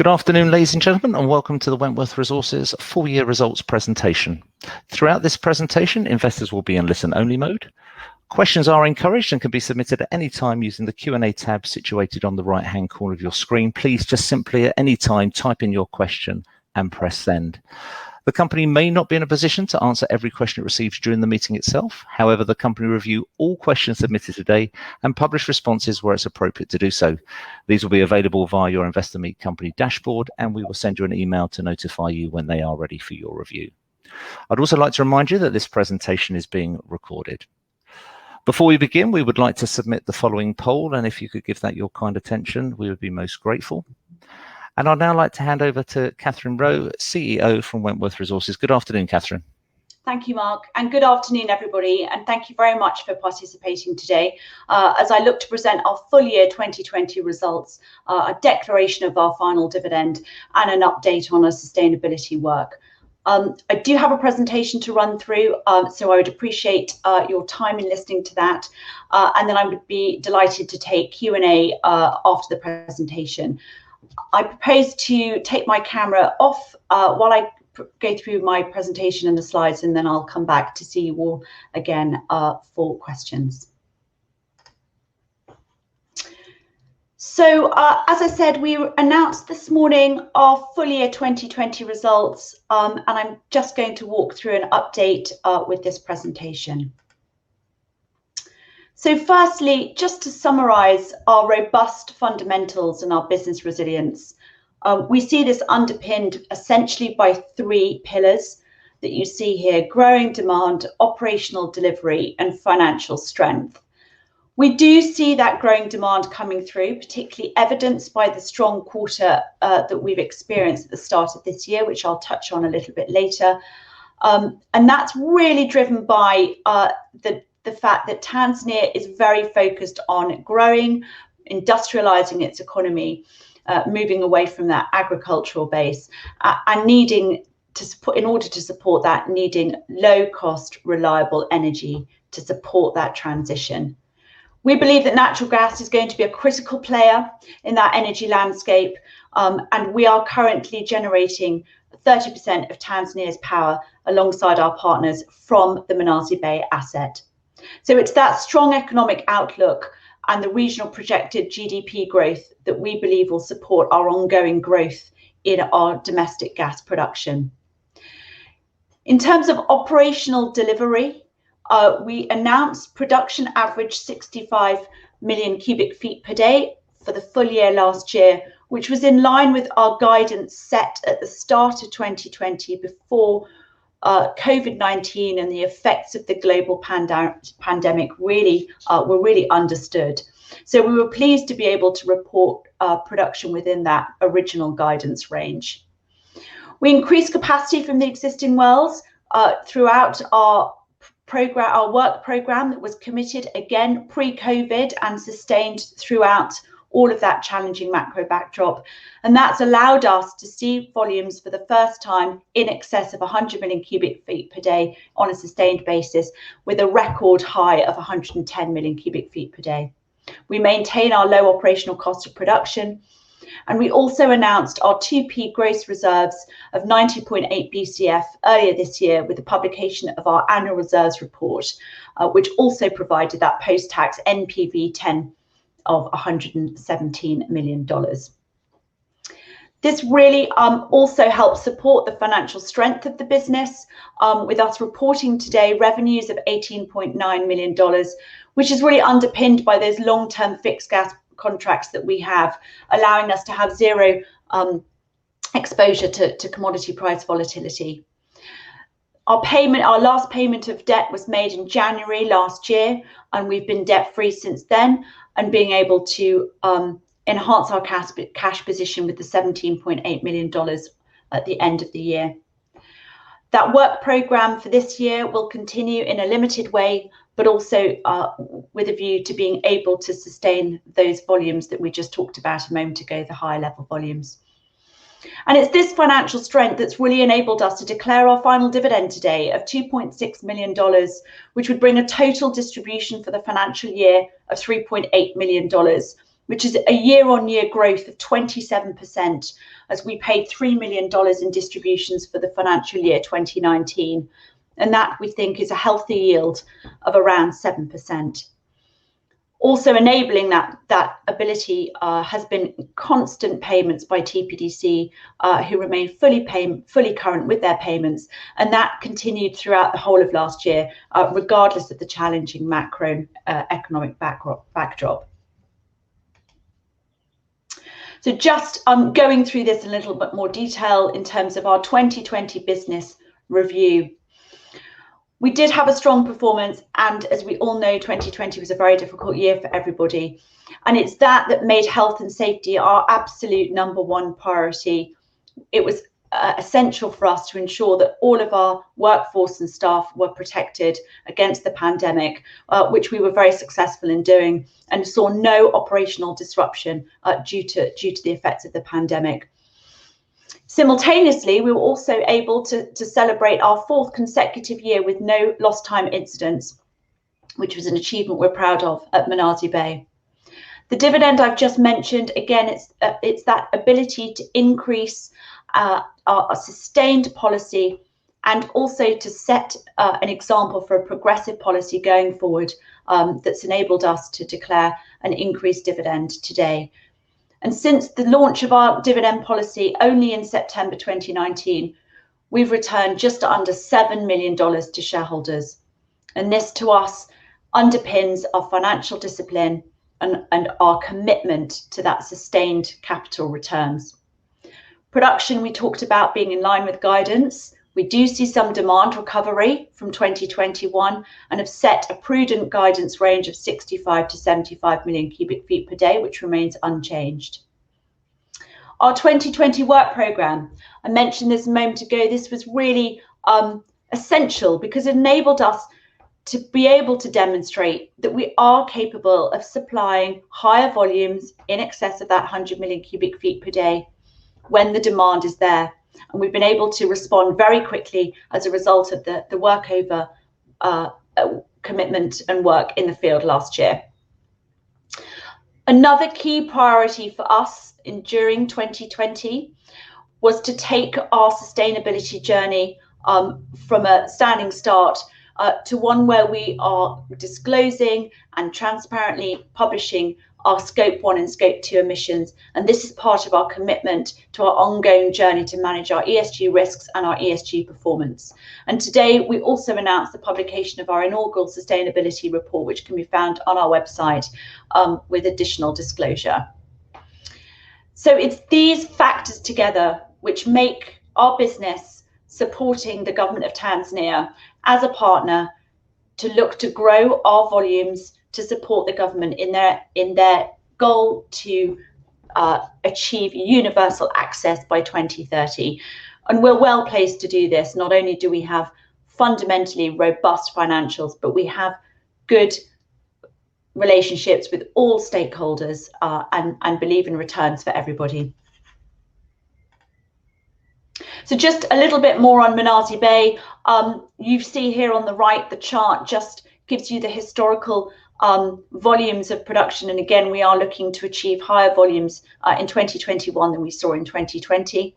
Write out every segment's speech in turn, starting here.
Good afternoon, ladies and gentlemen, and welcome to the Wentworth Resources full year results presentation. Throughout this presentation, investors will be in listen-only mode. Questions are encouraged and can be submitted at any time using the Q&A tab situated on the right-hand corner of your screen. Please just simply at any time type in your question and press send. The company may not be in a position to answer every question it receives during the meeting itself. However, the company will review all questions submitted today and publish responses where it's appropriate to do so. These will be available via your Investor Meet Company dashboard, and we will send you an email to notify you when they are ready for your review. I'd also like to remind you that this presentation is being recorded. Before we begin, we would like to submit the following poll, and if you could give that your kind attention, we would be most grateful. And I'd now like to hand over to Catherine Rowe, CEO from Wentworth Resources. Good afternoon, Catherine. Thank you, Mark, and good afternoon, everybody, and thank you very much for participating today as I look to present our full year 2020 results, a declaration of our final dividend, and an update on our sustainability work. I do have a presentation to run through, so I would appreciate your time in listening to that, and then I would be delighted to take Q&A after the presentation. I propose to take my camera off while I go through my presentation and the slides, and then I'll come back to see you all again for questions. So as I said, we announced this morning our full year 2020 results, and I'm just going to walk through an update with this presentation. So firstly, just to summarise our robust fundamentals and our business resilience, we see this underpinned essentially by three pillars that you see here: growing demand, operational delivery, and financial strength. We do see that growing demand coming through, particularly evidenced by the strong quarter that we've experienced at the start of this year, which I'll touch on a little bit later. And that's really driven by the fact that Tanzania is very focused on growing, industrializing its economy, moving away from that agricultural base, and needing to support, in order to support that, needing low-cost, reliable energy to support that transition. We believe that natural gas is going to be a critical player in that energy landscape, and we are currently generating 30% of Tanzania's power alongside our partners from the Mnazi Bay asset. So it's that strong economic outlook and the regional projected GDP growth that we believe will support our ongoing growth in our domestic gas production. In terms of operational delivery, we announced production average 65 million cubic feet per day for the full year last year, which was in line with our guidance set at the start of 2020 before COVID-19 and the effects of the global pandemic really were really understood. So we were pleased to be able to report production within that original guidance range. We increased capacity from the existing wells throughout our work program that was committed again pre-COVID and sustained throughout all of that challenging macro backdrop. And that's allowed us to see volumes for the first time in excess of 100 million cubic feet per day on a sustained basis, with a record high of 110 million cubic feet per day. We maintain our low operational cost of production. And we also announced our 2P gross reserves of 90.8 BCF earlier this year with the publication of our annual reserves report, which also provided that post-tax NPV 10 of $117 million. This really also helps support the financial strength of the business, with us reporting today revenues of $18.9 million, which is really underpinned by those long-term fixed gas contracts that we have, allowing us to have zero exposure to commodity price volatility. Our last payment of debt was made in January last year, and we've been debt-free since then, and being able to enhance our cash position with the $17.8 million at the end of the year. That work program for this year will continue in a limited way, but also with a view to being able to sustain those volumes that we just talked about a moment ago, the higher level volumes. And it's this financial strength that's really enabled us to declare our final dividend today of $2.6 million, which would bring a total distribution for the financial year of $3.8 million, which is a year-on-year growth of 27%, as we paid $3 million in distributions for the financial year 2019. And that, we think, is a healthy yield of around 7%. Also enabling that ability has been constant payments by TPDC, who remain fully current with their payments, and that continued throughout the whole of last year, regardless of the challenging macro economic backdrop. So just going through this in a little bit more detail in terms of our 2020 business review. We did have a strong performance, and as we all know, 2020 was a very difficult year for everybody. And it's that made health and safety our absolute #1 priority. It was essential for us to ensure that all of our workforce and staff were protected against the pandemic, which we were very successful in doing, and saw no operational disruption due to the effects of the pandemic. Simultaneously, we were also able to celebrate our 4th consecutive year with no lost time incidents, which was an achievement we're proud of at Mnazi Bay. The dividend I've just mentioned, again, it's that ability to increase our sustained policy, and also to set an example for a progressive policy going forward, that's enabled us to declare an increased dividend today. And since the launch of our dividend policy only in September 2019, we've returned just under $7 million to shareholders. And this, to us, underpins our financial discipline and our commitment to that sustained capital returns. Production, we talked about being in line with guidance. We do see some demand recovery from 2021 and have set a prudent guidance range of 65 to 75 million cubic feet per day, which remains unchanged. Our 2020 work programme, I mentioned this a moment ago, this was really essential because it enabled us to be able to demonstrate that we are capable of supplying higher volumes in excess of that 100 million cubic feet per day when the demand is there. And we've been able to respond very quickly as a result of the workover commitment and work in the field last year. Another key priority for us during 2020 was to take our sustainability journey from a standing start to one where we are disclosing and transparently publishing our Scope 1 and Scope 2 emissions. And this is part of our commitment to our ongoing journey to manage our ESG risks and our ESG performance. And today we also announced the publication of our inaugural sustainability report, which can be found on our website with additional disclosure. So it's these factors together which make our business supporting the government of Tanzania as a partner to look to grow our volumes to support the government in their goal to achieve universal access by 2030. And we're well placed to do this. Not only do we have fundamentally robust financials, but we have good relationships with all stakeholders and believe in returns for everybody. So just a little bit more on Mnazi Bay. You see here on the right, the chart just gives you the historical volumes of production. And again, we are looking to achieve higher volumes in 2021 than we saw in 2020.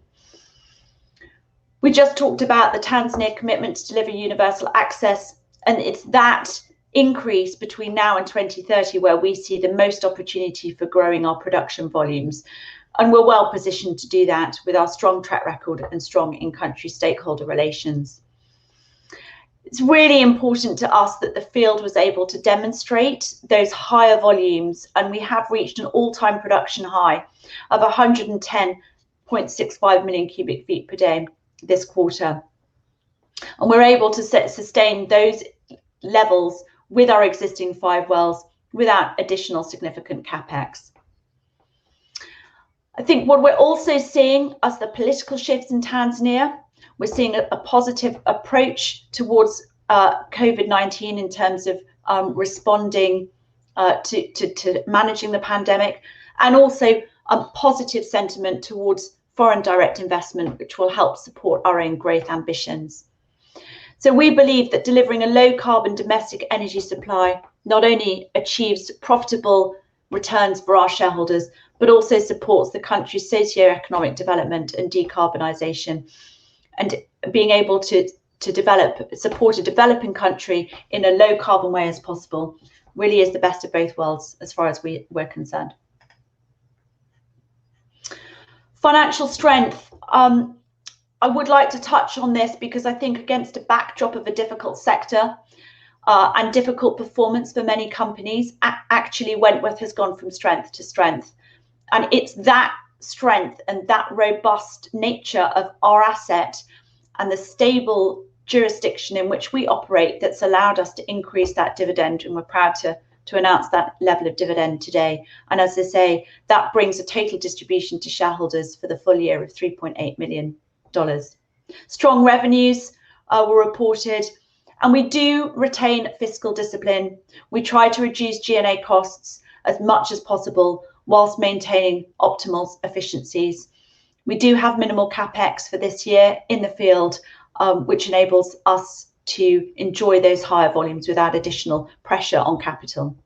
We just talked about the Tanzania commitment to deliver universal access, and it's that increase between now and 2030 where we see the most opportunity for growing our production volumes. And we're well positioned to do that with our strong track record and strong in-country stakeholder relations. It's really important to us that the field was able to demonstrate those higher volumes, and we have reached an all-time production high of 110.65 million cubic feet per day this quarter. And we're able to sustain those levels with our existing 5 wells without additional significant capex. I think what we're also seeing as the political shifts in Tanzania, we're seeing a positive approach towards COVID-19 in terms of responding to managing the pandemic, and also a positive sentiment towards foreign direct investment, which will help support our own growth ambitions. So we believe that delivering a low carbon domestic energy supply not only achieves profitable returns for our shareholders, but also supports the country's socio-economic development and decarbonisation, and being able to support a developing country in a low carbon way as possible really is the best of both worlds as far as we're concerned. Financial strength. I would like to touch on this because I think against a backdrop of a difficult sector and difficult performance for many companies, actually Wentworth has gone from strength to strength. And it's that strength and that robust nature of our asset and the stable jurisdiction in which we operate that's allowed us to increase that dividend, and we're proud to announce that level of dividend today. And as I say, that brings a total distribution to shareholders for the full year of $3.8 million. Strong revenues were reported, and we do retain fiscal discipline. We try to reduce G&A costs as much as possible whilst maintaining optimal efficiencies. We do have minimal capex for this year in the field, which enables us to enjoy those higher volumes without additional pressure on capital.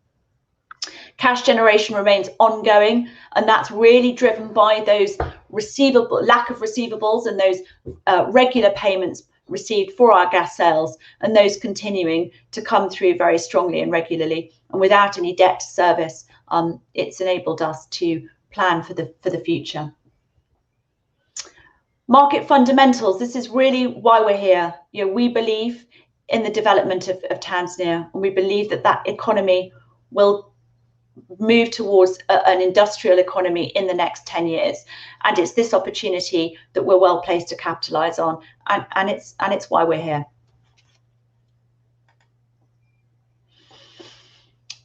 Cash generation remains ongoing, and that's really driven by those lack of receivables and those regular payments received for our gas sales, and those continuing to come through very strongly and regularly. And without any debt service, it's enabled us to plan for the future. Market fundamentals. This is really why we're here. We believe in the development of Tanzania, and we believe that economy will move towards an industrial economy in the next 10 years, and it's this opportunity that we're well placed to capitalize on, and it's why we're here.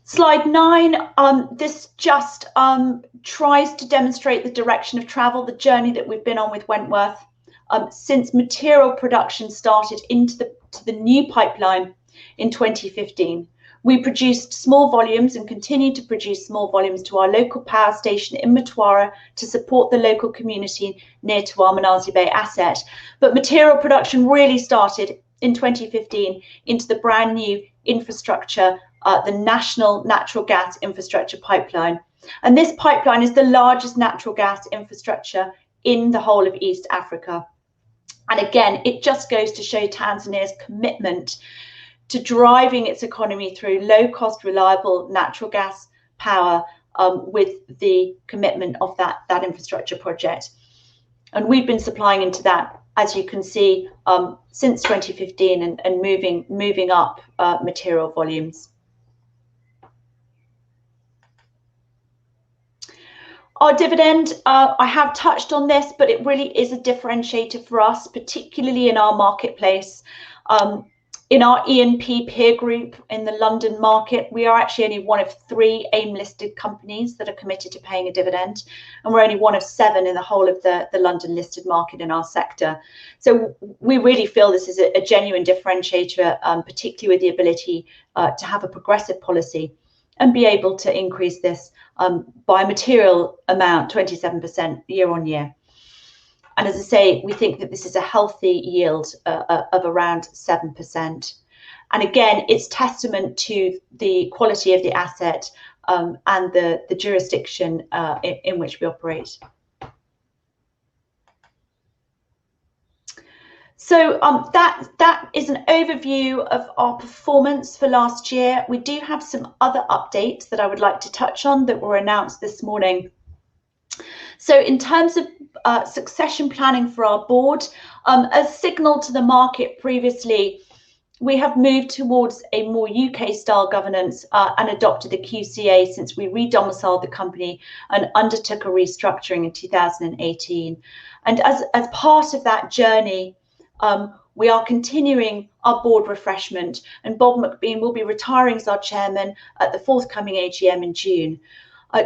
Slide 9, this just tries to demonstrate the direction of travel, the journey that we've been on with Wentworth since material production started into the new pipeline in 2015. We produced small volumes and continue to produce small volumes to our local power station in Mtwara to support the local community near to our Mnazi Bay asset. But material production really started in 2015 into the brand new infrastructure, the National Natural Gas Infrastructure Pipeline. And this pipeline is the largest natural gas infrastructure in the whole of East Africa. And again, it just goes to show Tanzania's commitment to driving its economy through low-cost, reliable natural gas power with the commitment of that infrastructure project. And we've been supplying into that, as you can see, since 2015 and moving up material volumes. Our dividend, I have touched on this, but it really is a differentiator for us, particularly in our marketplace. In our E&P peer group in the London market, we are actually only one of 3 AIM-listed companies that are committed to paying a dividend, and we're only one of 7 in the whole of the London-listed market in our sector. So we really feel this is a genuine differentiator, particularly with the ability to have a progressive policy and be able to increase this by a material amount, 27% year on year. And as I say, we think that this is a healthy yield of around 7%. And again, it's testament to the quality of the asset and the jurisdiction in which we operate. So that is an overview of our performance for last year. We do have some other updates that I would like to touch on that were announced this morning. So in terms of succession planning for our board, as signalled to the market previously, we have moved towards a more UK-style governance and adopted the QCA since we re-domiciled the company and undertook a restructuring in 2018. And as part of that journey, we are continuing our board refreshment, and Bob McBean will be retiring as our chairman at the forthcoming AGM in June.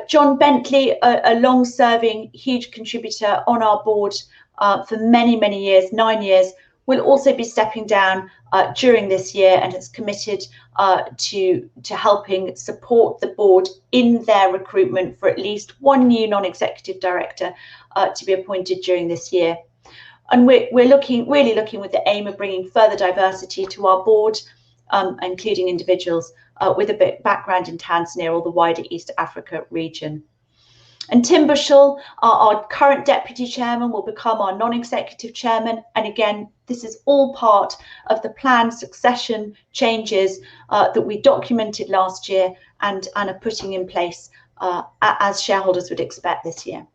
John Bentley, a long-serving, huge contributor on our board for many, many years, 9 years, will also be stepping down during this year and has committed to helping support the board in their recruitment for at least 1 new non-executive director to be appointed during this year. And we're really looking with the aim of bringing further diversity to our board including individuals with a bit background in Tanzania or the wider East Africa region. And Tim Bushell, our current deputy chairman, will become our non-executive chairman. And again, this is all part of the planned succession changes that we documented last year and are putting in place as shareholders would expect this year.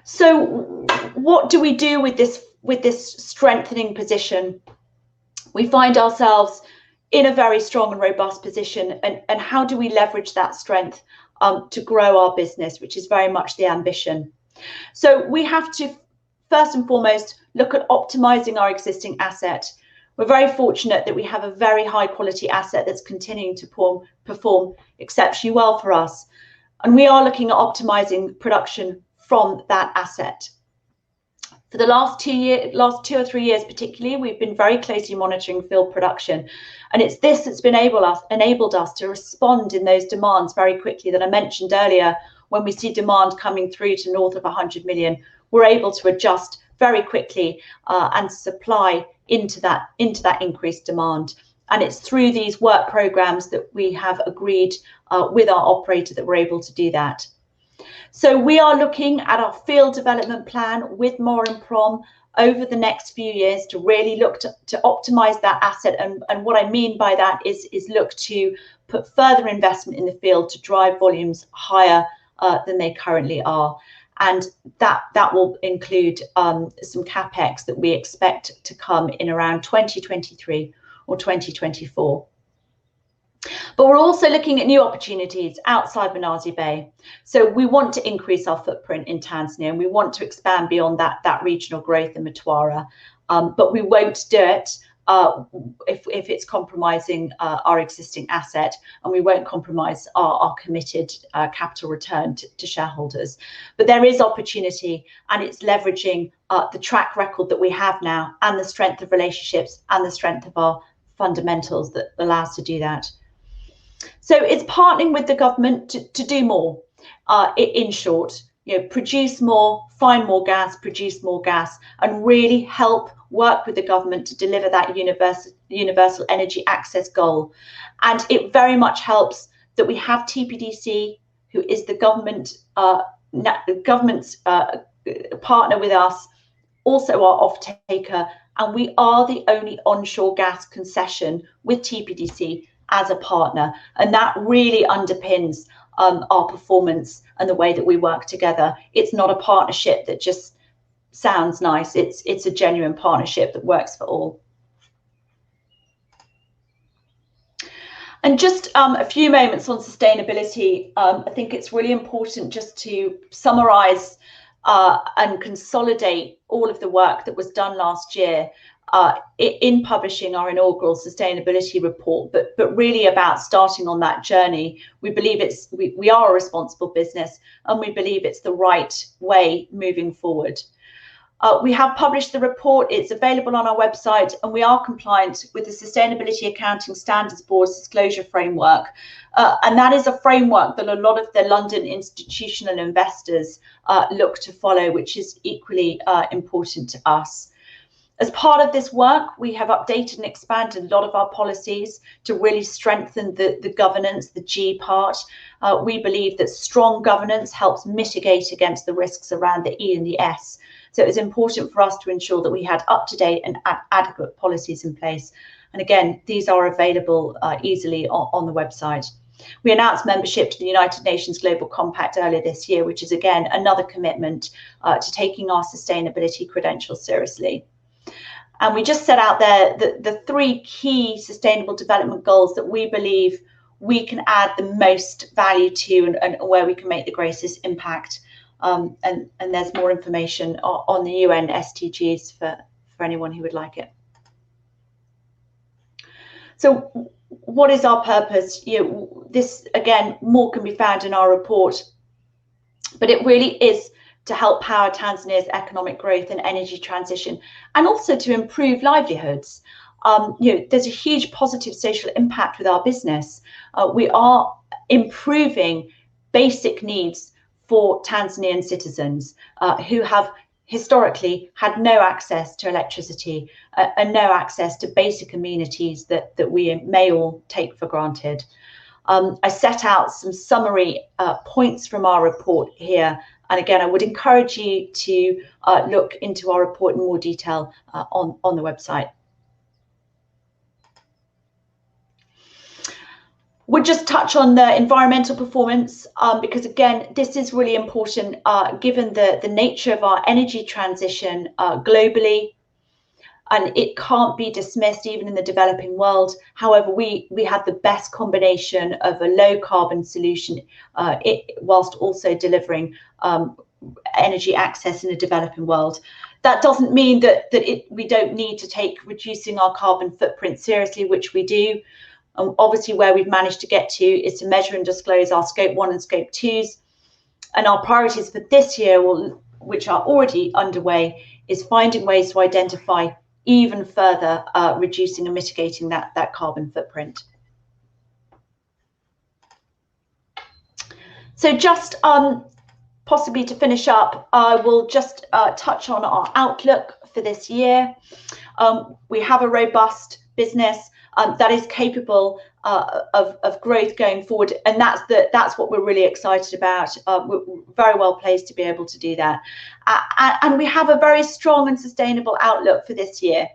So what do we do with this strengthening position? We find ourselves in a very strong and robust position, and how do we leverage that strength to grow our business, which is very much the ambition. So we have to first and foremost look at optimizing our existing asset. We're very fortunate that we have a very high quality asset that's continuing to perform exceptionally well for us, and we are looking at optimizing production from that asset. For the last 2 or 3 years particularly, we've been very closely monitoring field production, and it's this that's been enabled us to respond in those demands very quickly that I mentioned earlier. When we see demand coming through to north of 100 million, we're able to adjust very quickly and supply into that increased demand. And it's through these work programs that we have agreed with our operator that we're able to do that. So we are looking at our field development plan with More and Prom over the next few years to really look to optimize that asset. And what I mean by that is look to put further investment in the field to drive volumes higher than they currently are. And that will include some CapEx that we expect to come in around 2023 or 2024. But we're also looking at new opportunities outside Mnazi Bay. So we want to increase our footprint in Tanzania, and we want to expand beyond that regional growth in Mtwara. But we won't do it if it's compromising our existing asset, and we won't compromise our committed capital return to shareholders. But there is opportunity, and it's leveraging the track record that we have now, and the strength of relationships, and the strength of our fundamentals that allow us to do that. So it's partnering with the government to do more. In short, produce more, find more gas, produce more gas, and really help work with the government to deliver that universal energy access goal. And it very much helps that we have TPDC, who is the government's partner with us, also our off-taker, and we are the only onshore gas concession with TPDC as a partner, and that really underpins our performance and the way that we work together. It's not a partnership that just sounds nice. It's a genuine partnership that works for all. And just a few moments on sustainability. I think it's really important just to summarize and consolidate all of the work that was done last year in publishing our inaugural sustainability report, but really about starting on that journey. We believe we are a responsible business, and we believe it's the right way moving forward. We have published the report. It's available on our website, and we are compliant with the Sustainability Accounting Standards Board's disclosure framework. And that is a framework that a lot of the London institutional investors look to follow, which is equally important to us. As part of this work, we have updated and expanded a lot of our policies to really strengthen the governance, the G part. We believe that strong governance helps mitigate against the risks around the E and the S. So it was important for us to ensure that we had up-to-date and adequate policies in place. And again, these are available easily on the website. We announced membership to the United Nations Global Compact earlier this year, which is again another commitment to taking our sustainability credentials seriously. And we just set out there the 3 key sustainable development goals that we believe we can add the most value to and where we can make the greatest impact. And there's more information on the UN SDGs for anyone who would like it. So what is our purpose? This, again, more can be found in our report, but it really is to help power Tanzania's economic growth and energy transition, and also to improve livelihoods. There's a huge positive social impact with our business. We are improving basic needs for Tanzanian citizens who have historically had no access to electricity and no access to basic amenities that we may all take for granted. I set out some summary points from our report here. And again, I would encourage you to look into our report in more detail on the website. We'll just touch on the environmental performance because, again, this is really important given the nature of our energy transition globally. And it can't be dismissed even in the developing world. However, we have the best combination of a low carbon solution whilst also delivering energy access in a developing world. That doesn't mean that we don't need to take reducing our carbon footprint seriously, which we do. Obviously, where we've managed to get to is to measure and disclose our Scope 1 and Scope 2s. And our priorities for this year, which are already underway, is finding ways to identify even further reducing and mitigating that carbon footprint. So just possibly to finish up, I will just touch on our outlook for this year. We have a robust business that is capable of growth going forward, and that's what we're really excited about. We're very well placed to be able to do that, and we have a very strong and sustainable outlook for this year.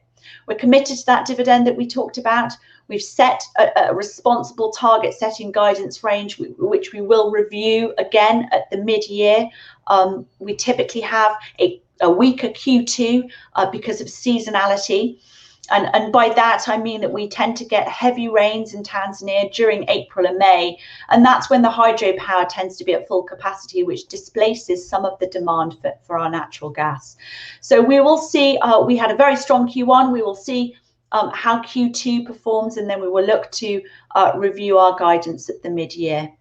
We're committed to that dividend that we talked about. We've set a responsible target setting guidance range, which we will review again at the mid-year. We typically have a weaker Q2 because of seasonality. And by that, I mean that we tend to get heavy rains in Tanzania during April and May. And that's when the hydropower tends to be at full capacity, which displaces some of the demand for our natural gas. So we will see, we had a very strong Q1. We will see how Q2 performs, and then we will look to review our guidance at the mid-year.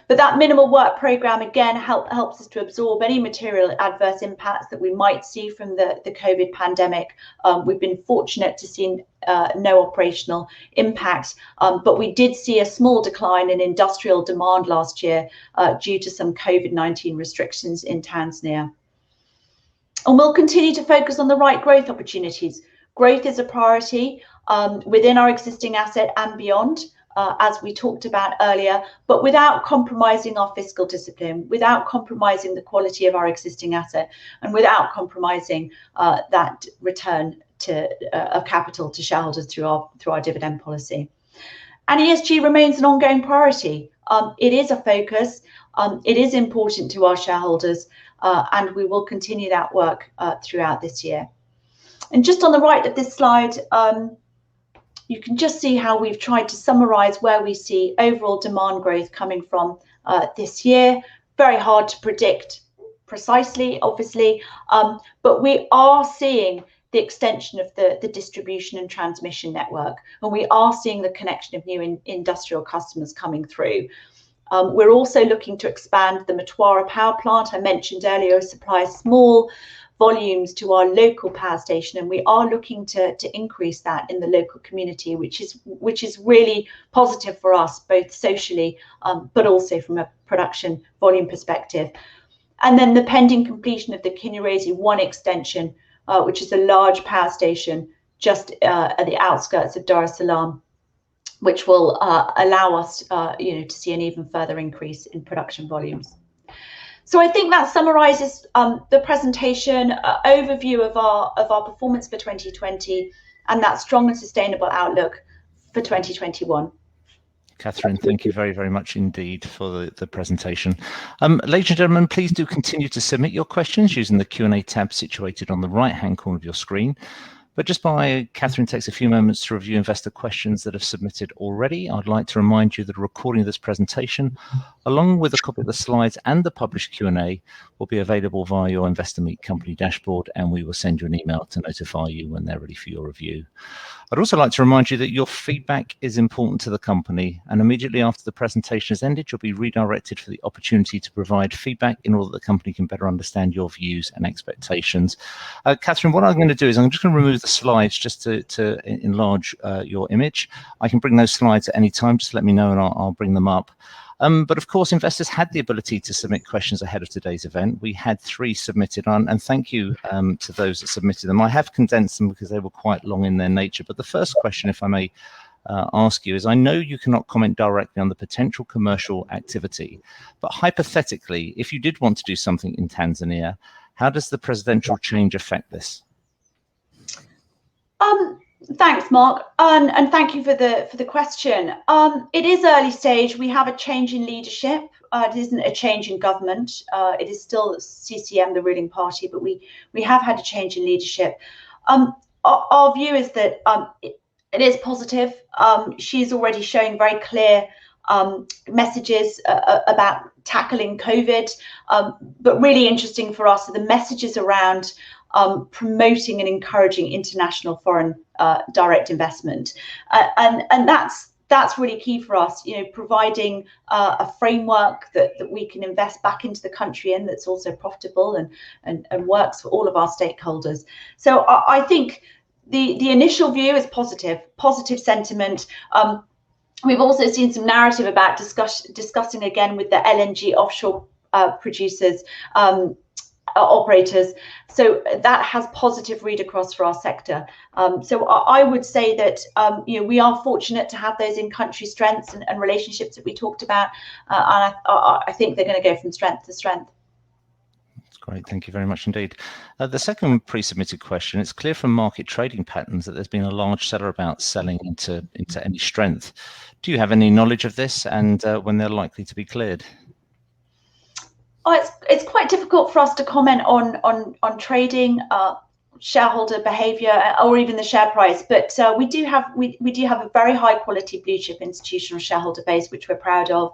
But that minimal work programme, again, helps us to absorb any material adverse impacts that we might see from the COVID pandemic. We've been fortunate to see no operational impact, but we did see a small decline in industrial demand last year due to some COVID-19 restrictions in Tanzania. And we'll continue to focus on the right growth opportunities. Growth is a priority within our existing asset and beyond. As we talked about earlier, but without compromising our fiscal discipline, without compromising the quality of our existing asset, and without compromising that return of capital to shareholders through our dividend policy. And ESG remains an ongoing priority. It is a focus. It is important to our shareholders, and we will continue that work throughout this year. And just on the right of this slide, you can just see how we've tried to summarise where we see overall demand growth coming from this year. Very hard to predict precisely, obviously, but we are seeing the extension of the distribution and transmission network, and we are seeing the connection of new industrial customers coming through. We're also looking to expand the Mtwara power plant. I mentioned earlier, supply small volumes to our local power station, and we are looking to increase that in the local community, which is really positive for us, both socially but also from a production volume perspective. And then the pending completion of the Kinyerezi 1 extension, which is a large power station just at the outskirts of Dar es Salaam, which will allow us to see an even further increase in production volumes. So I think that summarises the presentation overview of our performance for 2020 and that strong and sustainable outlook for 2021. Catherine, thank you very, very much indeed for the presentation. Ladies and gentlemen, please do continue to submit your questions using the Q&A tab situated on the right-hand corner of your screen. But just while Catherine takes a few moments to review investor questions that have submitted already, I'd like to remind you that a recording of this presentation, along with a copy of the slides and the published Q&A, will be available via your Investor Meet company dashboard, and we will send you an email to notify you when they're ready for your review. I'd also like to remind you that your feedback is important to the company, and immediately after the presentation has ended, you'll be redirected for the opportunity to provide feedback in order that the company can better understand your views and expectations. Catherine, what I'm going to do is I'm just going to remove the slides just to enlarge your image. I can bring those slides at any time, just let me know and I'll bring them up. But of course, investors had the ability to submit questions ahead of today's event. We had 3 submitted on, and thank you to those that submitted them. I have condensed them because they were quite long in their nature. But the first question, if I may ask you, is I know you cannot comment directly on the potential commercial activity, but hypothetically, if you did want to do something in Tanzania, how does the presidential change affect this? Thanks, Mark, and thank you for the question. It is early stage. We have a change in leadership. It isn't a change in government. It is still CCM, the ruling party, but we have had a change in leadership. Our view is that it is positive. She's already showing very clear messages about tackling COVID, but really interesting for us are the messages around promoting and encouraging international foreign direct investment, and that's really key for us. You know, providing a framework that we can invest back into the country in that's also profitable and works for all of our stakeholders. So I think the initial view is positive sentiment. We've also seen some narrative about discussing again with the LNG offshore producers, operators, so that has positive read across for our sector. So I would say that you know, we are fortunate to have those in-country strengths and relationships that we talked about, and I think they're going to go from strength to strength. That's great, thank you very much indeed. The second pre-submitted question, it's clear from market trading patterns that there's been a large seller about selling into any strength. Do you have any knowledge of this, and when they're likely to be cleared? Oh, it's quite difficult for us to comment on trading, shareholder behaviour, or even the share price. But we do have a very high quality blue chip institutional shareholder base, which we're proud of,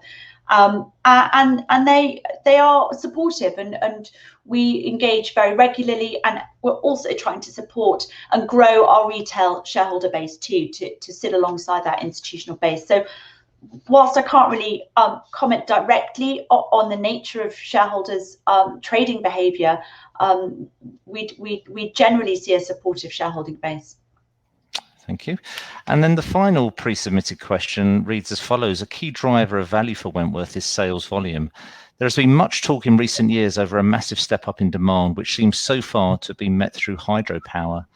and they are supportive, and we engage very regularly, and we're also trying to support and grow our retail shareholder base too, to sit alongside that institutional base. So whilst I can't really comment directly on the nature of shareholders' trading behaviour, we generally see a supportive shareholding base. Thank you. And then the final pre-submitted question reads as follows: a key driver of value for Wentworth is sales volume. There has been much talk in recent years over a massive step up in demand, which seems so far to have been met through hydropower.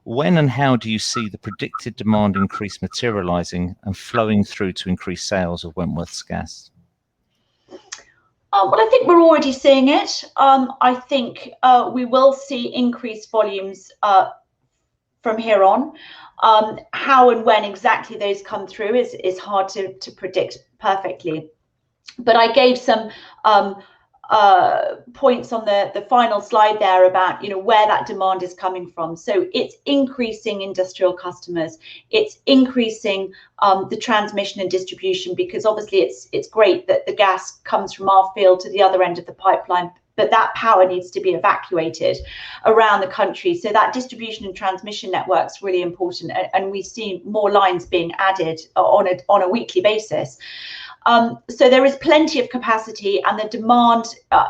When and how do you see the predicted demand increase materializing and flowing through to increase sales of Wentworth's gas? Well, I think we're already seeing it. I think we will see increased volumes from here on. How and when exactly those come through is hard to predict perfectly. But I gave some points on the final slide there about, you know, where that demand is coming from. So it's increasing industrial customers, it's increasing the transmission and distribution, because obviously it's great that the gas comes from our field to the other end of the pipeline, but that power needs to be evacuated around the country. So that distribution and transmission network is really important, and we see more lines being added on a weekly basis. So there is plenty of capacity, and the demand,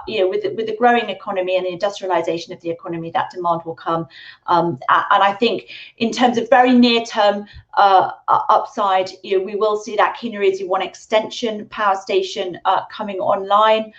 you know, with the growing economy and the industrialization of the economy, that demand will come. And I think in terms of very near-term upside, you know, we will see that Kinyerezi 1 extension power station coming online,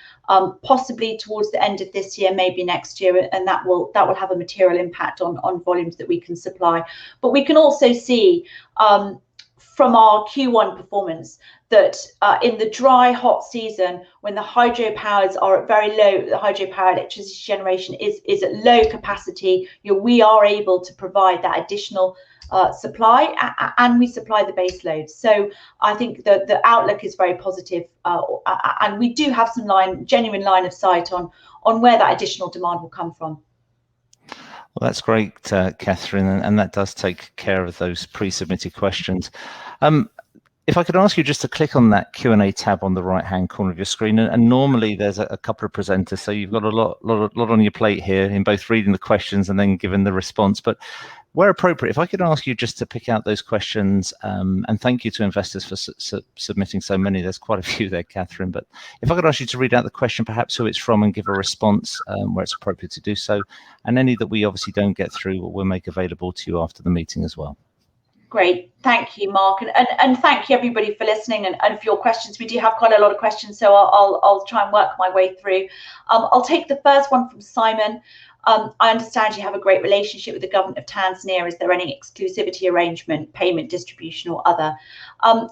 possibly towards the end of this year, maybe next year, and that will have a material impact on volumes that we can supply. But we can also see from our Q1 performance that in the dry, hot season, when the hydropowers are at very low, the hydropower electricity generation is at low capacity, you know, we are able to provide that additional supply, and we supply the base load. So I think the outlook is very positive, and we do have some genuine line of sight on where that additional demand will come from. Well, that's great, Catherine, and that does take care of those pre-submitted questions. If I could ask you just to click on that Q&A tab on the right-hand corner of your screen, and normally there's a couple of presenters, so you've got a lot on your plate here in both reading the questions and then giving the response. But where appropriate, if I could ask you just to pick out those questions, and thank you to investors for submitting so many. There's quite a few there, Catherine. But if I could ask you to read out the question, perhaps who it's from, and give a response where it's appropriate to do so, and any that we obviously don't get through, we'll make available to you after the meeting as well. Great, thank you, Mark, and thank you everybody for listening and for your questions. We do have quite a lot of questions, so I'll try and work my way through. I'll take the first one from Simon. I understand you have a great relationship with the government of Tanzania. Is there any exclusivity arrangement, payment, distribution, or other?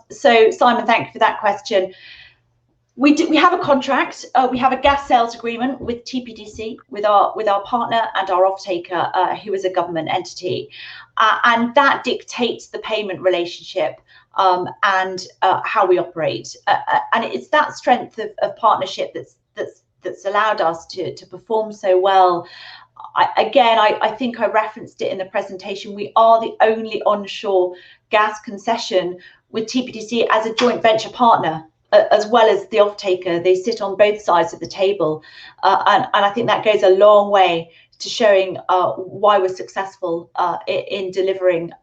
So Simon, thank you for that question. We have a contract. We have a gas sales agreement with TPDC, with our partner and our off-taker, who is a government entity, and that dictates the payment relationship and how we operate. And it's that strength of partnership that's allowed us to perform so well. I think I referenced it in the presentation. We are the only onshore gas concession with TPDC as a joint venture partner, as well as the off-taker. They sit on both sides of the table, and I think that goes a long way to showing why we're successful in delivering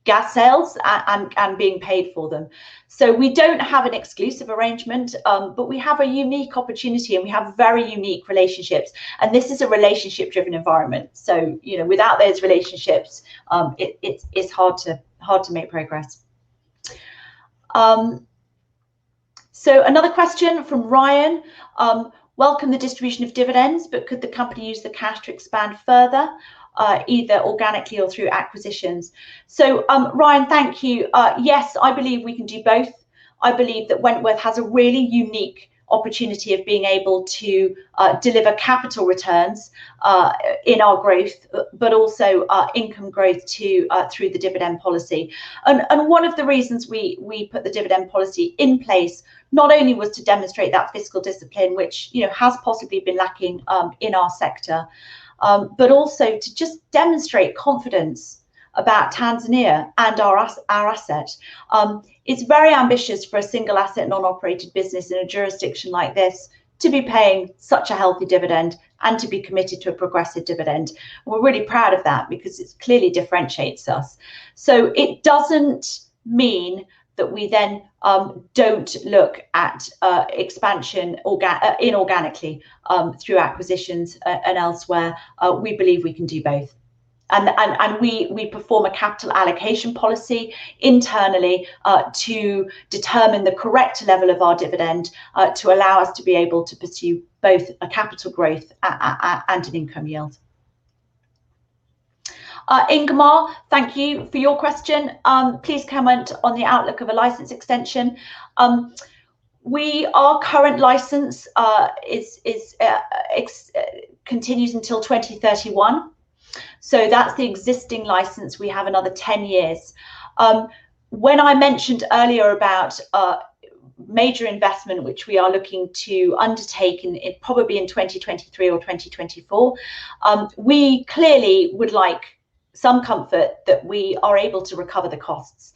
gas sales and being paid for them. So we don't have an exclusive arrangement, but we have a unique opportunity and we have very unique relationships. And this is a relationship-driven environment. So, you know, without those relationships, it's hard to make progress. So another question from Ryan. Welcome the distribution of dividends, but could the company use the cash to expand further, either organically or through acquisitions? So Ryan, thank you. Yes, I believe we can do both. I believe that Wentworth has a really unique opportunity of being able to deliver capital returns in our growth, but also income growth through the dividend policy. And one of the reasons we put the dividend policy in place not only was to demonstrate that fiscal discipline, which, you know, has possibly been lacking in our sector, but also to just demonstrate confidence about Tanzania and our asset. It's very ambitious for a single asset non-operated business in a jurisdiction like this to be paying such a healthy dividend and to be committed to a progressive dividend. We're really proud of that because it clearly differentiates us. So it doesn't mean that we then don't look at expansion inorganically through acquisitions and elsewhere. We believe we can do both. And we perform a capital allocation policy internally to determine the correct level of our dividend to allow us to be able to pursue both a capital growth and an income yield. Ingemar, thank you for your question. Please comment on the outlook of a license extension. Our current license continues until 2031. So that's the existing license. We have another 10 years. When I mentioned earlier about major investment, which we are looking to undertake probably in 2023 or 2024, we clearly would like some comfort that we are able to recover the costs.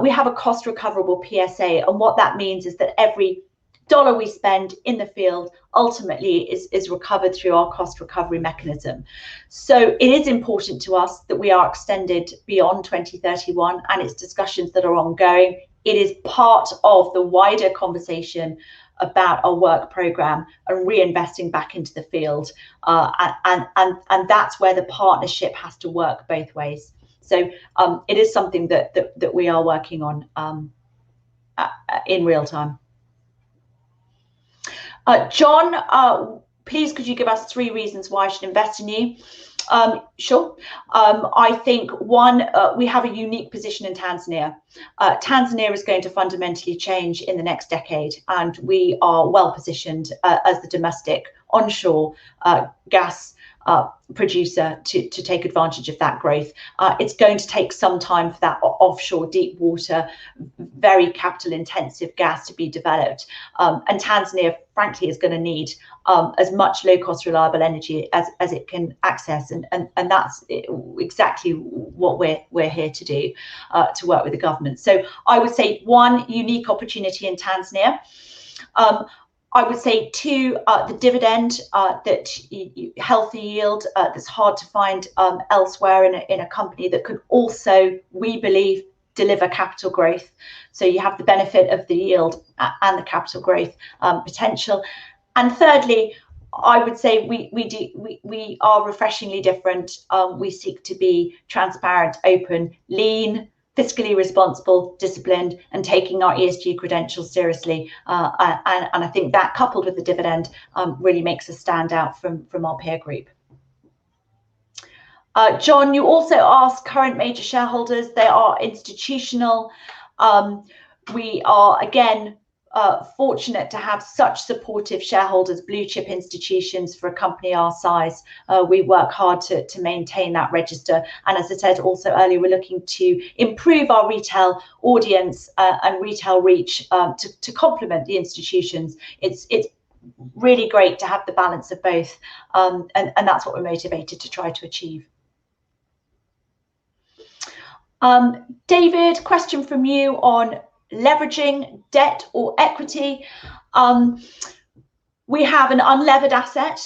We have a cost recoverable PSA, and what that means is that every dollar we spend in the field ultimately is recovered through our cost recovery mechanism. So it is important to us that we are extended beyond 2031, and it's discussions that are ongoing. It is part of the wider conversation about our work program and reinvesting back into the field, and that's where the partnership has to work both ways. So it is something that we are working on in real time. John, please could you give us 3 reasons why I should invest in you? Sure. I think one, we have a unique position in Tanzania. Tanzania is going to fundamentally change in the next decade, and we are well positioned as the domestic onshore gas producer to take advantage of that growth. It's going to take some time for that offshore deep water, very capital intensive gas to be developed. And Tanzania, frankly, is going to need as much low cost reliable energy as it can access. And that's exactly what we're here to do, to work with the government. So I would say 1, unique opportunity in Tanzania. I would say 2, the dividend, that healthy yield that's hard to find elsewhere in a company that could also, we believe, deliver capital growth. So you have the benefit of the yield and the capital growth potential. And thirdly, I would say we are refreshingly different. We seek to be transparent, open, lean, fiscally responsible, disciplined, and taking our ESG credentials seriously. And I think that, coupled with the dividend, really makes us stand out from our peer group. John, you also asked current major shareholders. They are institutional. We are, again, fortunate to have such supportive shareholders, blue chip institutions for a company our size. We work hard to maintain that register. And as I said also earlier, we're looking to improve our retail audience and retail reach to complement the institutions. It's really great to have the balance of both. And that's what we're motivated to try to achieve. David, question from you on leveraging debt or equity. We have an unlevered asset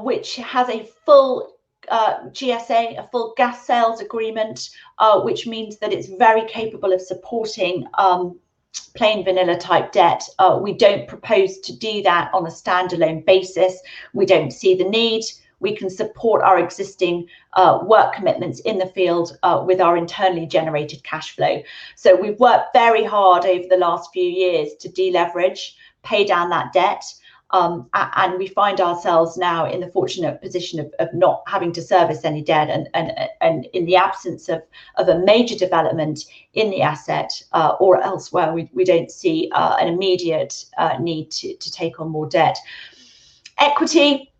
which has a full GSA, a full gas sales agreement, which means that it's very capable of supporting plain vanilla type debt. We don't propose to do that on a standalone basis. We don't see the need. We can support our existing work commitments in the field with our internally generated cash flow. So we've worked very hard over the last few years to deleverage, pay down that debt, and we find ourselves now in the fortunate position of not having to service any debt, and in the absence of a major development in the asset or elsewhere, we don't see an immediate need to take on more debt. Equity.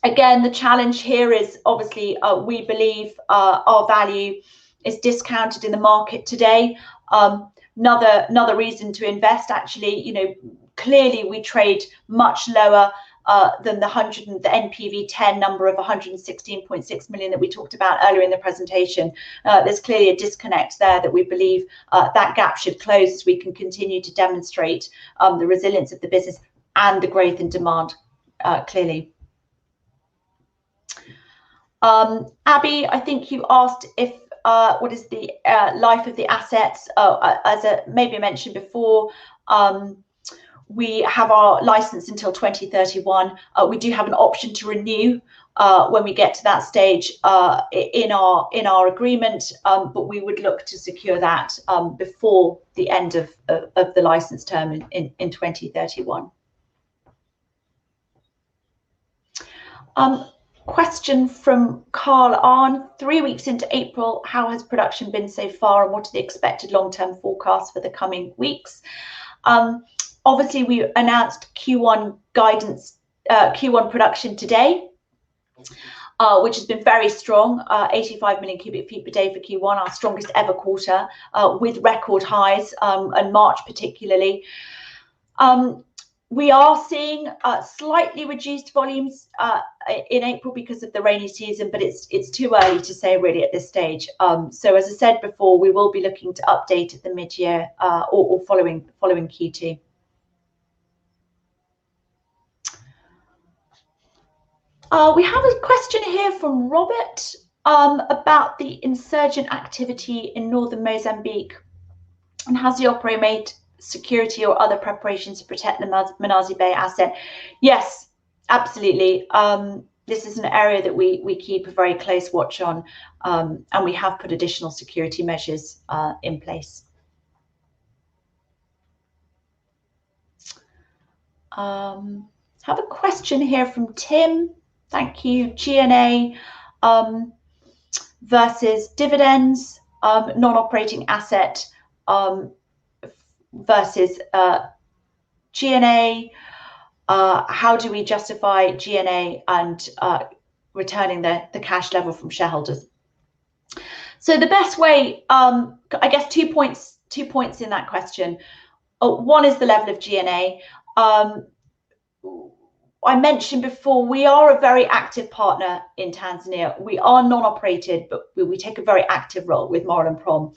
Again, the challenge here is obviously we believe our value is discounted in the market today. Another reason to invest, actually, clearly we trade much lower than the NPV 10 number of 116.6 million that we talked about earlier in the presentation. There's clearly a disconnect there that we believe that gap should close as we can continue to demonstrate the resilience of the business and the growth in demand clearly. Abby, I think you asked if what is the life of the assets. As maybe I mentioned before, we have our license until 2031. We do have an option to renew when we get to that stage in our agreement, but we would look to secure that before the end of the license term in 2031. Question from Carl Arn. 3 weeks into April, how has production been so far, and what are the expected long-term forecasts for the coming weeks? Obviously, we announced Q1 guidance, Q1 production today, which has been very strong, 85 million cubic feet per day for Q1, our strongest ever quarter, with record highs, and March particularly. We are seeing slightly reduced volumes in April because of the rainy season, but it's too early to say really at this stage. So as I said before, we will be looking to update at the mid-year or following Q2. We have a question here from Robert about the insurgent activity in northern Mozambique, and has the operator made security or other preparations to protect the Manazi Bay asset? Yes, absolutely. This is an area that we keep a very close watch on, and we have put additional security measures in place. Have a question here from Tim. Thank you. G&A versus dividends, non-operating asset versus G&A. How do we justify G&A and returning the cash level from shareholders? So the best way, I guess, 2 points in that question. One is the level of G&A. I mentioned before, we are a very active partner in Tanzania. We are non-operated, but we take a very active role with Moral and Prom.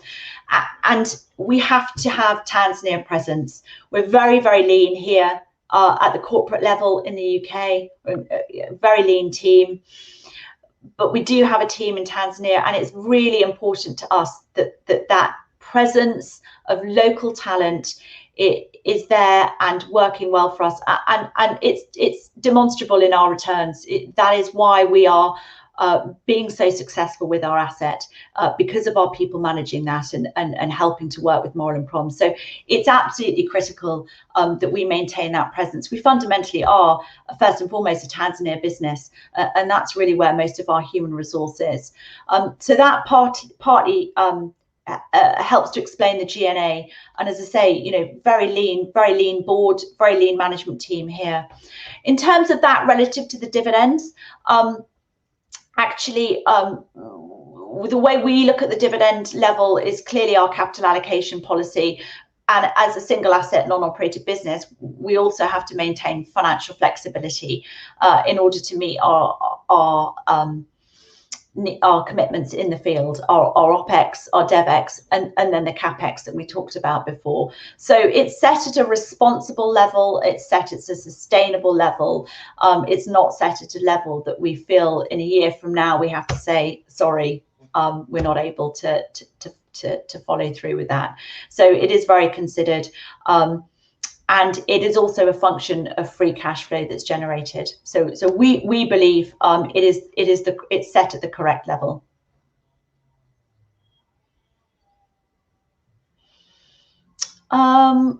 And we have to have Tanzania presence. We're very, very lean here at the corporate level in the UK, a very lean team. But we do have a team in Tanzania, and it's really important to us that presence of local talent is there and working well for us, and it's demonstrable in our returns. That is why we are being so successful with our asset, because of our people managing that and helping to work with moral and prom. So it's absolutely critical that we maintain that presence. We fundamentally are, first and foremost, a Tanzania business, and that's really where most of our human resource is. So that partly helps to explain the G&A. And as I say, very lean board, very lean management team here. In terms of that relative to the dividends, actually, the way we look at the dividend level is clearly our capital allocation policy. And as a single asset non-operated business, we also have to maintain financial flexibility in order to meet our commitments in the field, our OPEX, our DevEx, and then the CapEx that we talked about before. So it's set at a responsible level, it's set at a sustainable level. It's not set at a level that we feel in a year from now we have to say, sorry, we're not able to follow through with that. So it is very considered. And it is also a function of free cash flow that's generated. So we believe it's set at the correct level. I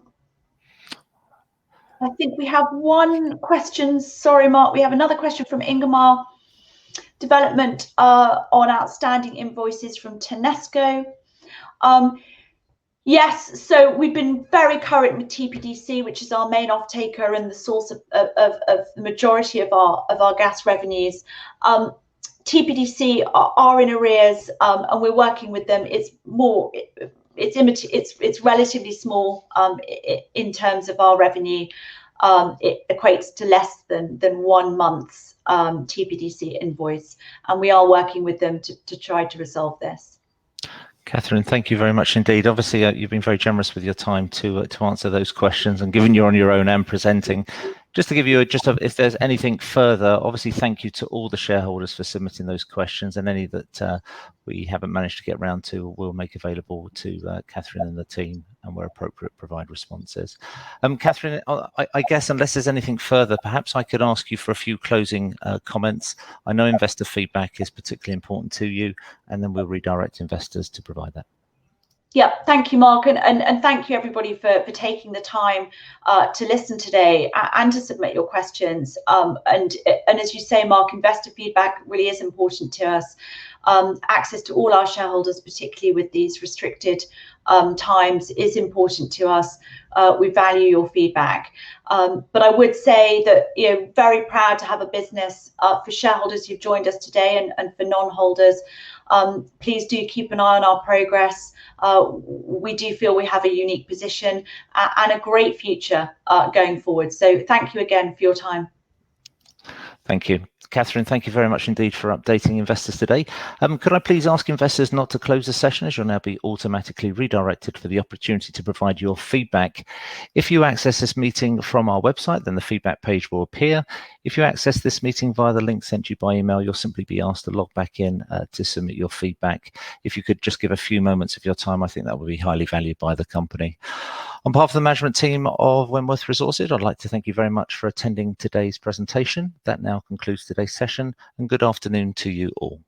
think we have one question. Sorry, Mark. We have another question from Ingemar. Development on outstanding invoices from Tanesco. Yes, so we've been very current with TPDC, which is our main off-taker and the source of the majority of our gas revenues. TPDC are in arrears, and we're working with them. It's relatively small in terms of our revenue. It equates to less than 1 month's TPDC invoice, and we are working with them to try to resolve this. Catherine, thank you very much indeed. Obviously, you've been very generous with your time to answer those questions, and given you're on your own and presenting, just to give you if there's anything further, obviously thank you to all the shareholders for submitting those questions, and any that we haven't managed to get around to, we'll make available to Catherine and the team, and where appropriate, provide responses. Catherine, I guess unless there's anything further, perhaps I could ask you for a few closing comments. I know investor feedback is particularly important to you, and then we'll redirect investors to provide that. Yeah, thank you, Mark, and thank you everybody for taking the time to listen today and to submit your questions. And as you say, Mark, investor feedback really is important to us. Access to all our shareholders, particularly with these restricted times, is important to us. We value your feedback. But I would say that, very proud to have a business. For shareholders who've joined us today and for non-holders, please do keep an eye on our progress. We do feel we have a unique position and a great future going forward. So thank you again for your time. Thank you. Catherine, thank you very much indeed for updating investors today. Could I please ask investors not to close the session, as you'll now be automatically redirected for the opportunity to provide your feedback. If you access this meeting from our website, then the feedback page will appear. If you access this meeting via the link sent you by email, you'll simply be asked to log back in to submit your feedback. If you could just give a few moments of your time, I think that would be highly valued by the company. On behalf of the management team of Wentworth Resources, I'd like to thank you very much for attending today's presentation. That now concludes today's session, and good afternoon to you all.